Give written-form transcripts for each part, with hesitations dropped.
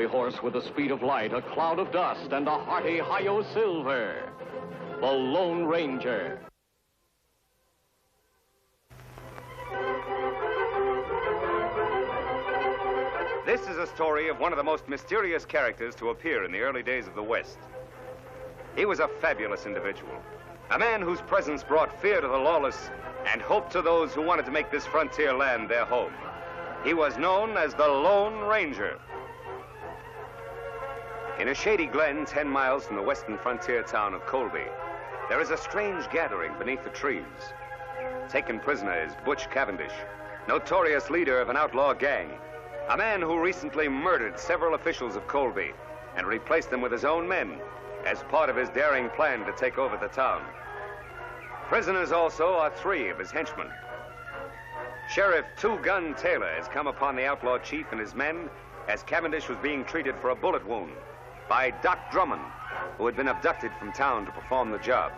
cavalry horse with the speed of light, a cloud of dust, and a hearty Hi-Yo Silver, the Lone Ranger. This is a story of one of the most mysterious characters to appear in the early days of the West. He was a fabulous individual, a man whose presence brought fear to the lawless and hope to those who wanted to make this frontier land their home. He was known as the Lone Ranger. In a shady glen 10 miles from the western frontier town of Colby, there is a strange gathering beneath the trees. Taken prisoner is Butch Cavendish, notorious leader of an outlaw gang, a man who recently murdered several officials of Colby and replaced them with his own men as part of his daring plan to take over the town. Prisoners also are 3 of his henchmen. Sheriff Two-Gun Taylor has come upon the outlaw chief and his men as Cavendish was being treated for a bullet wound by Doc Drummond, who had been abducted from town to perform the job.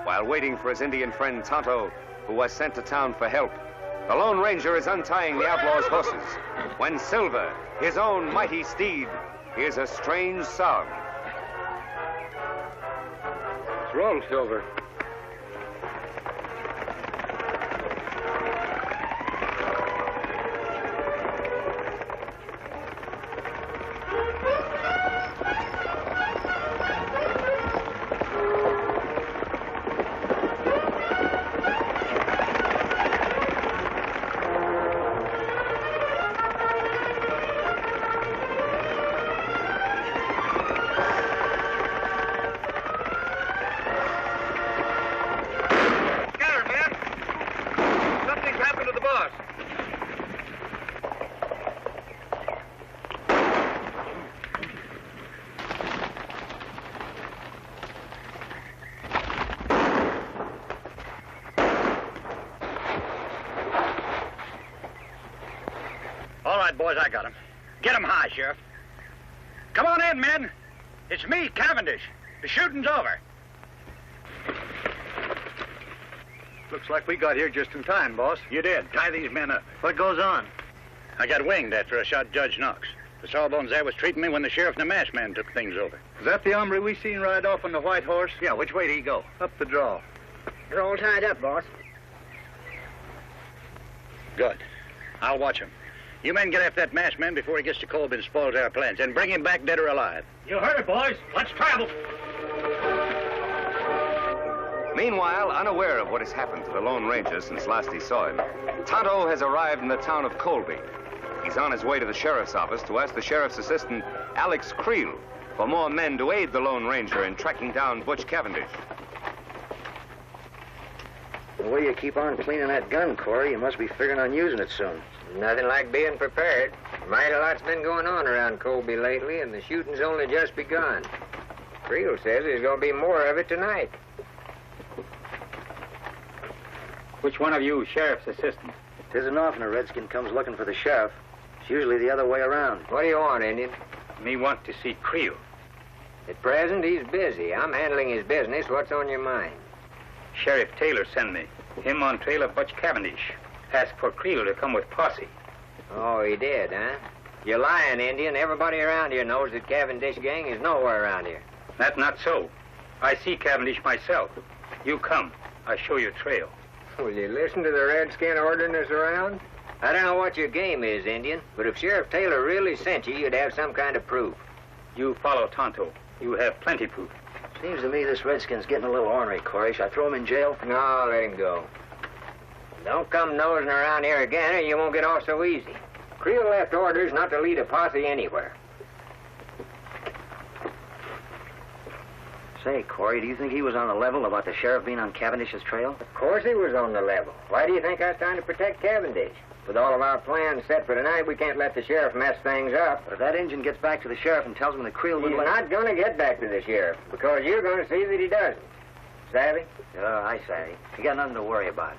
While waiting for his Indian friend Tonto, who was sent to town for help, the Lone Ranger is untying the outlaw's horses when Silver, his own mighty steed, hears a strange sound. What's wrong, Silver? All right, boys, I got him. Get him high, Sheriff. Come on in, men. It's me, Cavendish. The shooting's over. Looks like we got here just in time, boss. You did. Tie these men up. What goes on? I got winged after I shot Judge Knox. The Sawbones there was treating me when the sheriff and the masked man took things over. Is that the hombre we seen ride off on the white horse? Yeah, which way did he go? Up the draw. They're all tied up, boss. Good. I'll watch him. You men get after that masked man before he gets to Colby and spoils our plans, and bring him back dead or alive. You heard it, boys. Let's travel. Meanwhile, unaware of what has happened to the Lone Ranger since last he saw him, Tonto has arrived in the town of Colby. He's on his way to the sheriff's office to ask the sheriff's assistant, Alex Creel, for more men to aid the Lone Ranger in tracking down Butch Cavendish. The way you keep on cleaning that gun, Corey, you must be figuring on using it soon. Nothing like being prepared. Mighty lot's been going on around Colby lately, and the shooting's only just begun. Creel says there's going to be more of it tonight. Which one of you, sheriff's assistant? It isn't often a redskin comes looking for the sheriff. It's usually the other way around. What do you want, Indian? Me want to see Creel. At present, he's busy. I'm handling his business. What's on your mind? Sheriff Taylor sent me. Him on trail of Butch Cavendish. Asked for Creel to come with posse. Oh, he did, huh? You're lying, Indian. Everybody around here knows that Cavendish gang is nowhere around here. That not so. I see Cavendish myself. You come. I show you trail. Will you listen to the redskin ordering us around? I don't know what your game is, Indian, but if Sheriff Taylor really sent you, you'd have some kind of proof. You follow Tonto. You have plenty proof. Seems to me this redskin's getting a little ornery, Corey. Should I throw him in jail? No, let him go. Don't come nosing around here again or you won't get off so easy. Creel left orders not to lead a posse anywhere. Say, Corey, do you think he was on the level about the sheriff being on Cavendish's trail? Of course he was on the level. Why do you think I was trying to protect Cavendish? With all of our plans set for tonight, we can't let the sheriff mess things up. But if that Injun gets back to the sheriff and tells him that Creel would He's not going to get back to the sheriff, because you're going to see that he doesn't. Savvy? I savvy. You got nothing to worry about.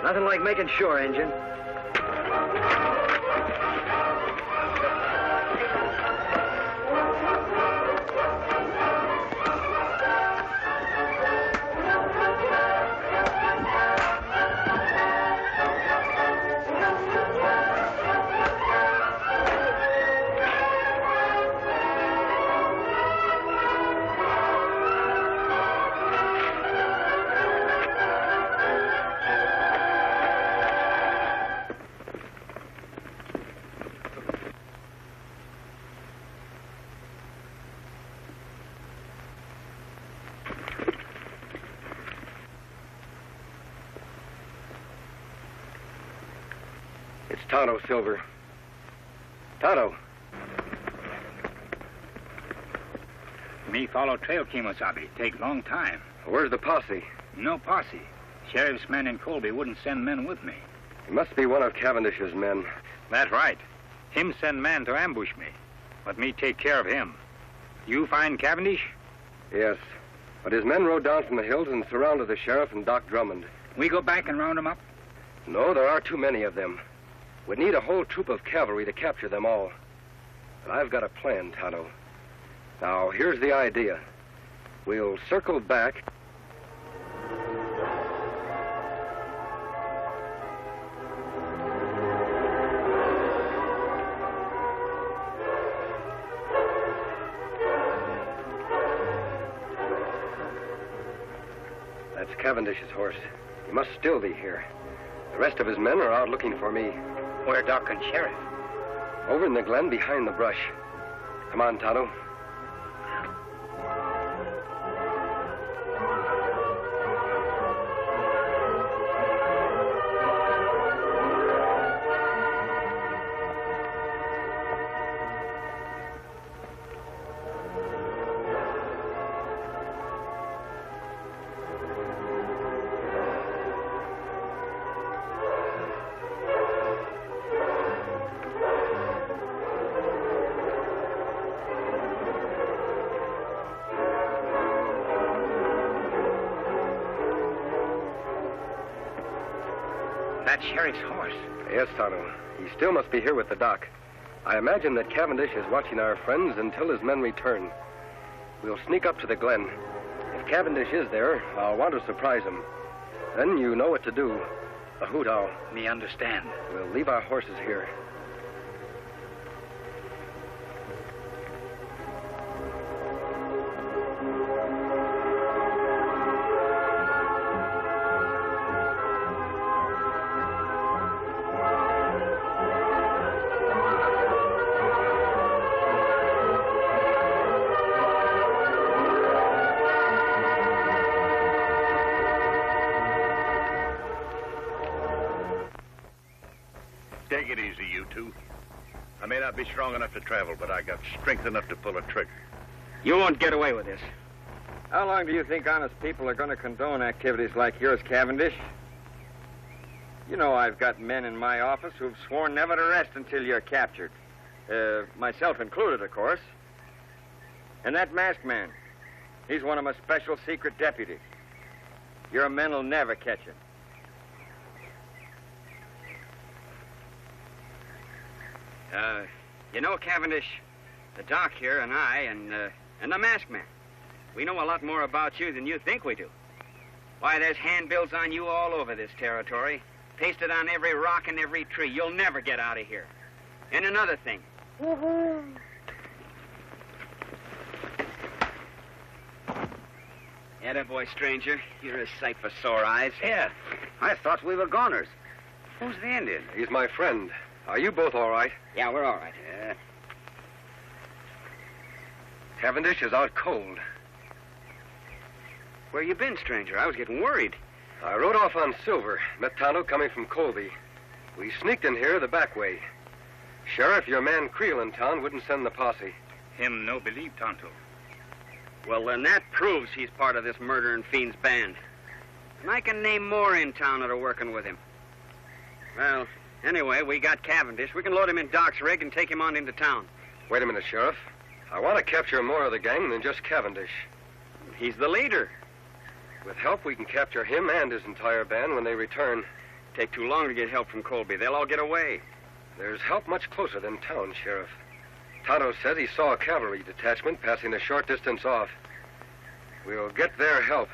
Nothing like making sure, Injun. It's Tonto, Silver. Tonto. Me follow trail, Kimosabe. Take long time. Where's the posse? No posse. Sheriff's men in Colby wouldn't send men with me. It must be one of Cavendish's men. That's right. Him send man to ambush me. Let me take care of him. You find Cavendish? Yes. But his men rode down from the hills and surrounded the sheriff and Doc Drummond. We go back and round him up? No, there are too many of them. We'd need a whole troop of cavalry to capture them all. But I've got a plan, Tonto. Now, here's the idea. We'll circle back. That's Cavendish's horse. He must still be here. The rest of his men are out looking for me. Where Doc and Sheriff? Over in the glen behind the brush. Come on, Tonto. That Sheriff's horse. Yes, Tonto. He still must be here with the doc. I imagine that Cavendish is watching our friends until his men return. We'll sneak up to the glen. If Cavendish is there, I'll want to surprise him. Then you know what to do. A hoot owl. Me understand. We'll leave our horses here. Take it easy, you two. I may not be strong enough to travel, but I got strength enough to pull a trigger. You won't get away with this. How long do you think honest people are going to condone activities like yours, Cavendish? You know I've got men in my office who've sworn never to rest until you're captured. Myself included, of course. And that masked man, he's one of my special secret deputies. Your men will never catch him. You know, Cavendish, the doc here and I and the masked man, we know a lot more about you than you think we do. Why, there's handbills on you all over this territory, pasted on every rock and every tree. You'll never get out of here. And another thing. Attaboy, stranger. You're a sight for sore eyes. Yeah, I thought we were goners. Who's the Indian? He's my friend. Are you both all right? Yeah, we're all right. Yeah. Cavendish is out cold. Where you been, stranger? I was getting worried. I rode off on Silver, met Tonto coming from Colby. We sneaked in here the back way. Sheriff, your man Creel in town wouldn't send the posse. Him no believe Tonto. Well, then that proves he's part of this murdering fiend's band. And I can name more in town that are working with him. Well, anyway, we got Cavendish. We can load him in Doc's rig and take him on into town. Wait a minute, Sheriff. I want to capture more of the gang than just Cavendish. He's the leader. With help, we can capture him and his entire band when they return. Take too long to get help from Colby. They'll all get away. There's help much closer than town, Sheriff. Tonto says he saw a cavalry detachment passing a short distance off. We'll get their help.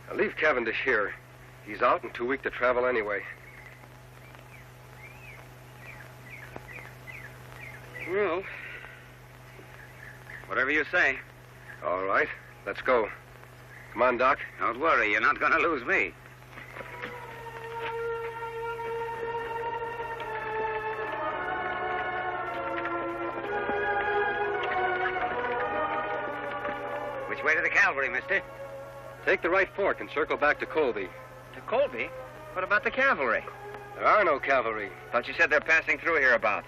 Now leave Cavendish here. He's out and too weak to travel anyway. Well, whatever you say. All right, let's go. Come on, Doc. Don't worry, you're not going to lose me. Which way to the cavalry, mister? Take the right fork and circle back to Colby. To Colby? What about the cavalry? There are no cavalry. Thought you said they're passing through hereabouts.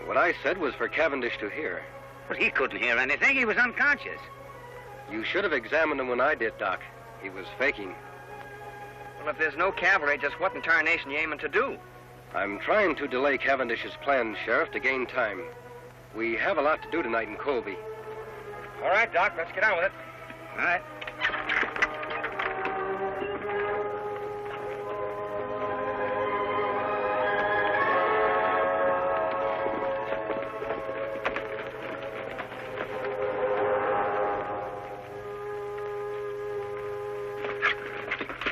What I said was for Cavendish to hear. But he couldn't hear anything. He was unconscious. You should have examined him when I did, Doc. He was faking. Well, if there's no cavalry, just what in tarnation you aiming to do? I'm trying to delay Cavendish's plans, Sheriff, to gain time. We have a lot to do tonight in Colby. All right, Doc, let's get on with it. All right.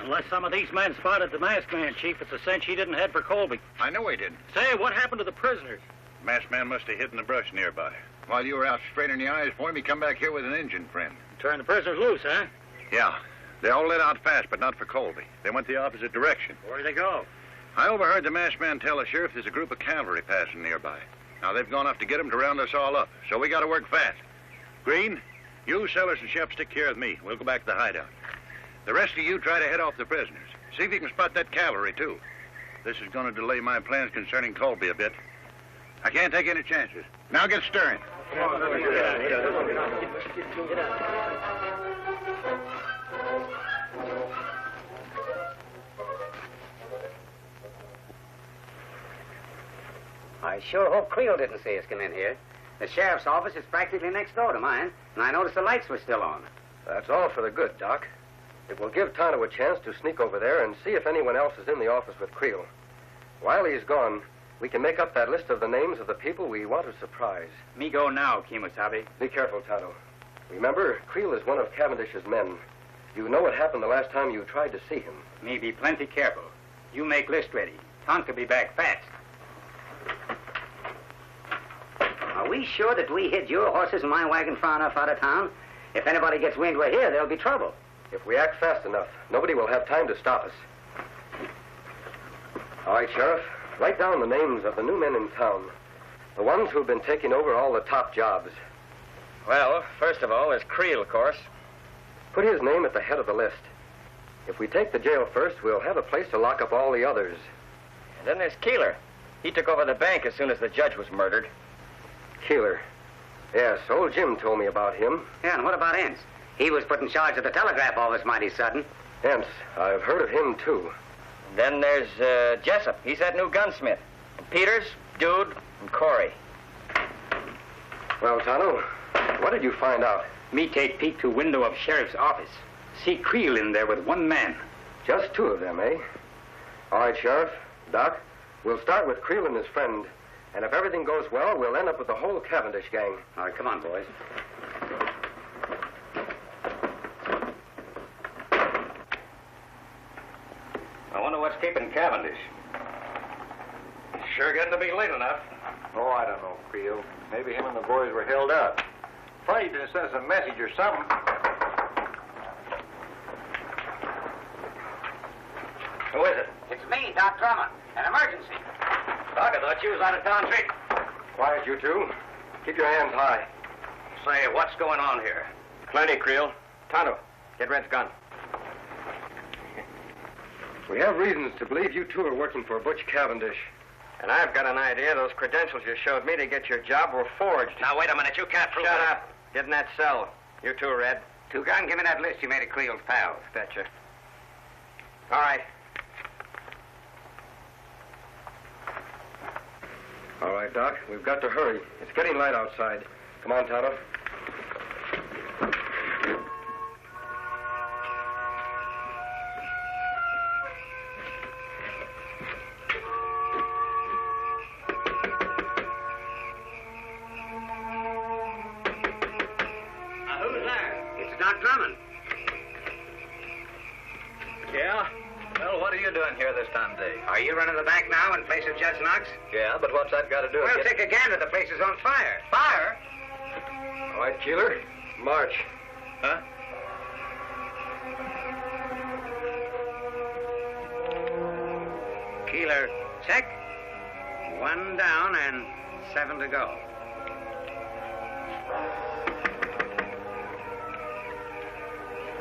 Unless some of these men spotted the masked man, Chief, it's a cinch he didn't head for Colby. I know he didn't. Say, what happened to the prisoners? Masked man must have hid in the brush nearby. While you were out straining the eyes for him, he come back here with an Injun friend. Turn the prisoners loose, huh? Yeah. They all lit out fast, but not for Colby. They went the opposite direction. Where'd they go? I overheard the masked man tell the sheriff there's a group of cavalry passing nearby. Now, they've gone up to get him to round us all up, so we got to work fast. Green, you, Sellers, and Shep stick here with me. We'll go back to the hideout. The rest of you try to head off the prisoners. See if you can spot that cavalry, too. This is going to delay my plans concerning Colby a bit. I can't take any chances. Now get stirring. I sure hope Creel didn't see us come in here. The sheriff's office is practically next door to mine, and I noticed the lights were still on. That's all for the good, Doc. It will give Tonto a chance to sneak over there and see if anyone else is in the office with Creel. While he's gone, we can make up that list of the names of the people we want to surprise. Me go now, Kimosabe. Be careful, Tonto. Remember, Creel is one of Cavendish's men. You know what happened the last time you tried to see him. Me be plenty careful. You make list ready. Tonto be back fast. Are we sure that we hid your horses and my wagon far enough out of town? If anybody gets wind we're here, there'll be trouble. If we act fast enough, nobody will have time to stop us. All right, Sheriff. Write down the names of the new men in town. The ones who've been taking over all the top jobs. Well, first of all, there's Creel, of course. Put his name at the head of the list. If we take the jail first, we'll have a place to lock up all the others. And then there's Keeler. He took over the bank as soon as the judge was murdered. Keeler. Yes, old Jim told me about him. Yeah, and what about Ince? He was put in charge of the telegraph office mighty sudden. Ince, I've heard of him, too. Then there's Jessup. He's that new gunsmith. Peters, Dude, and Corey. Well, Tonto, what did you find out? Me take Pete to window of sheriff's office. See Creel in there with one man. Just two of them, eh? All right, Sheriff. Doc, we'll start with Creel and his friend. And if everything goes well, we'll end up with the whole Cavendish gang. All right, come on, boys. I wonder what's keeping Cavendish. It's sure getting to be late enough. Oh, I don't know, Creel. Maybe him and the boys were held up. Funny, didn't send us a message or something. Who is it? It's me, Doc Drummond. An emergency. Doc, I thought you was out of town treating. Quiet, you two. Keep your hands high. Say, what's going on here? Plenty, Creel. Tonto, get Red's gun. We have reasons to believe you two are working for Butch Cavendish. And I've got an idea those credentials you showed me to get your job were forged. Now, wait a minute. You can't prove Shut it. up. Get in that cell. You too, Red. Two-Gun, give me that list you made of Creel's pals. Betcha. All right. All right, Doc. We've got to hurry. It's getting light outside. Come on, Tonto. Yeah? Well, what are you doing here this time of day? Are you running the bank now in place of Judge Knox? Yeah, but what's that got to do with Well, it? take a gander. The place is on fire. Fire? All right, Keeler. March. Huh? Keeler, check. 1 down and 7 to go.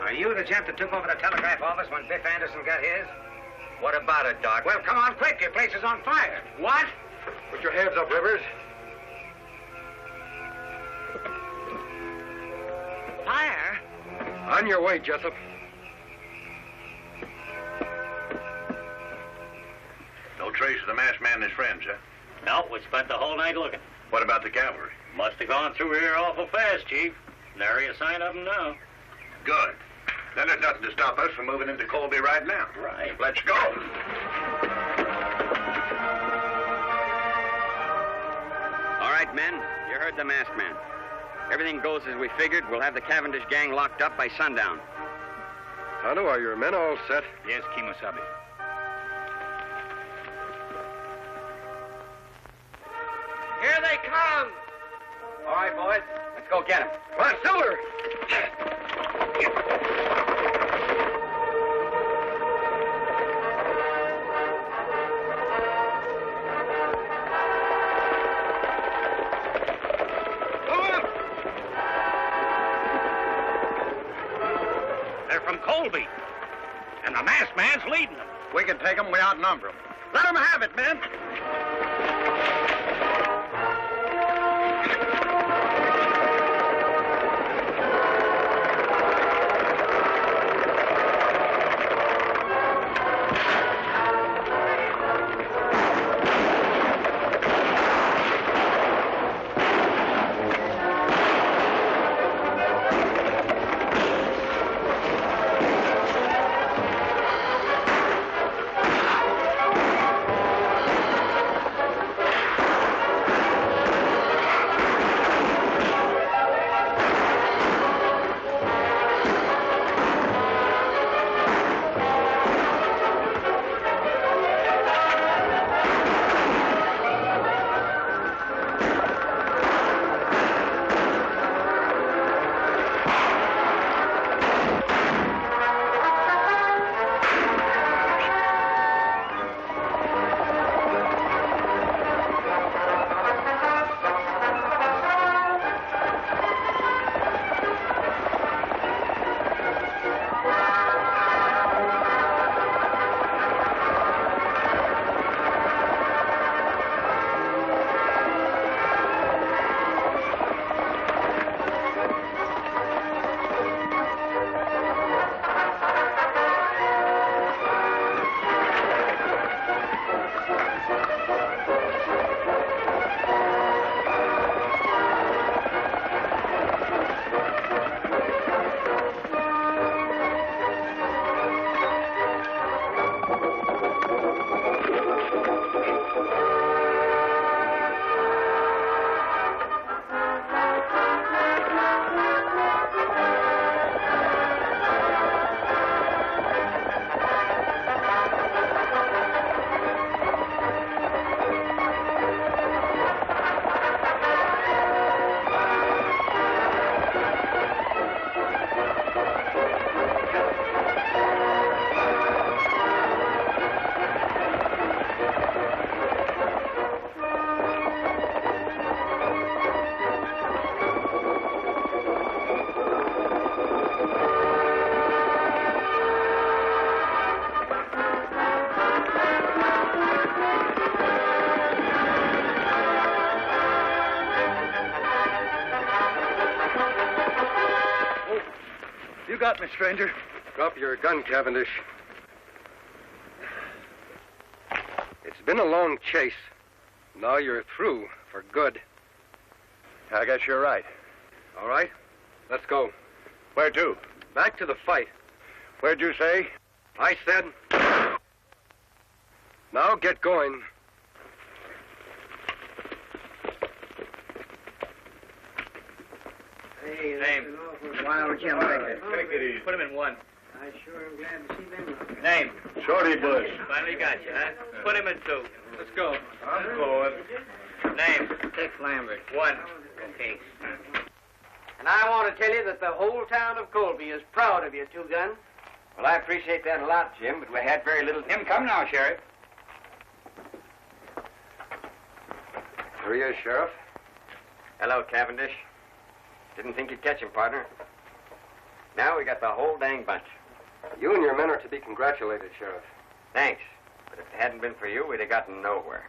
Are you the gent that took over the telegraph office when Biff Anderson got his? What about it, Doc? Well, come on, quick. Your place is on fire. What? Put your hands up, Rivers. Fire? On your way, Jessup. No trace of the masked man and his friends, huh? No, we spent the whole night looking. What about the cavalry? Must have gone through here awful fast, Chief. Nary a sign of them now. Good. Then there's nothing to stop us from moving into Colby right now. Right. Let's go. All right, men. You heard the masked man. Everything goes as we figured. We'll have the Cavendish gang locked up by sundown. Tonto, are your men all set? Yes, Kimosabe. Here they come! All right, boys. Let's go get them. Come on, Silver! They're from Colby. And the masked man's leading them. We can take them. We outnumber them. Let them have it, men. You got me, stranger. Drop your gun, Cavendish. It's been a long chase. Now you're through for good. I guess you're right. All right, let's go. Where to? Back to the fight. Where'd you say? I said... Now get going. Same. Wild Jim Baker. Take it easy. Put him in one. I sure am glad to see them. Name? Shorty Bush. Finally got you, huh? Put him in two. Let's go. I'm going. Name? Tex Lambert. One. Okay. And I want to tell you that the whole town of Colby is proud of you, Two Gun. Well, I appreciate that a lot, Jim, but we had very little... Him come now, Sheriff. Here he is, Sheriff. Hello, Cavendish. Didn't think you'd catch him, partner. Now we got the whole dang bunch. You and your men are to be congratulated, Sheriff. Thanks. But if it hadn't been for you, we'd have gotten nowhere.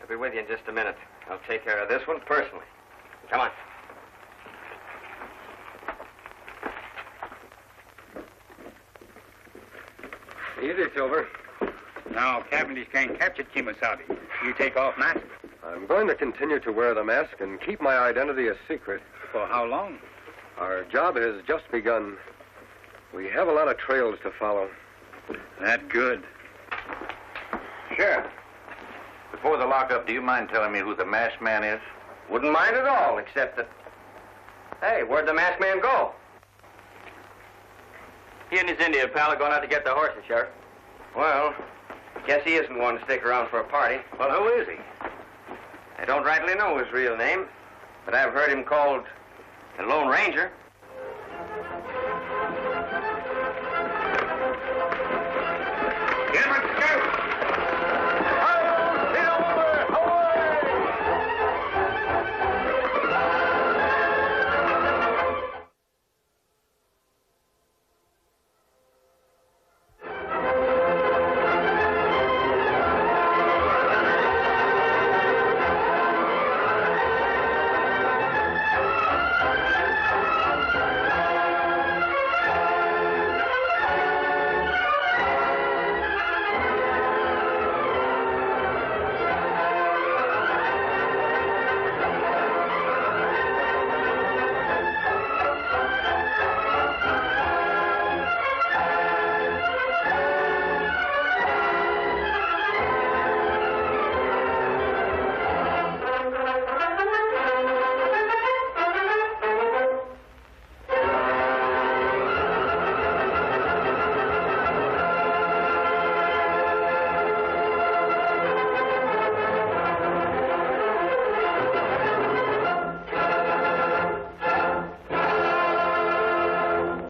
I'll be with you in just a minute. I'll take care of this one personally. Come on. Easy, Silver. Now, Cavendish can't capture Kemosabe. You take off mask. I'm going to continue to wear the mask and keep my identity a secret. For how long? Our job has just begun. We have a lot of trails to follow. That good. Sheriff, before the lockup, do you mind telling me who the masked man is? Wouldn't mind at all, except that... Hey, where'd the masked man go? He and his Indian pal are going out to get the horses, Sheriff. Well, guess he isn't one to stick around for a party. Well, who is he? I don't rightly know his real name, but I've heard him called the Lone Ranger.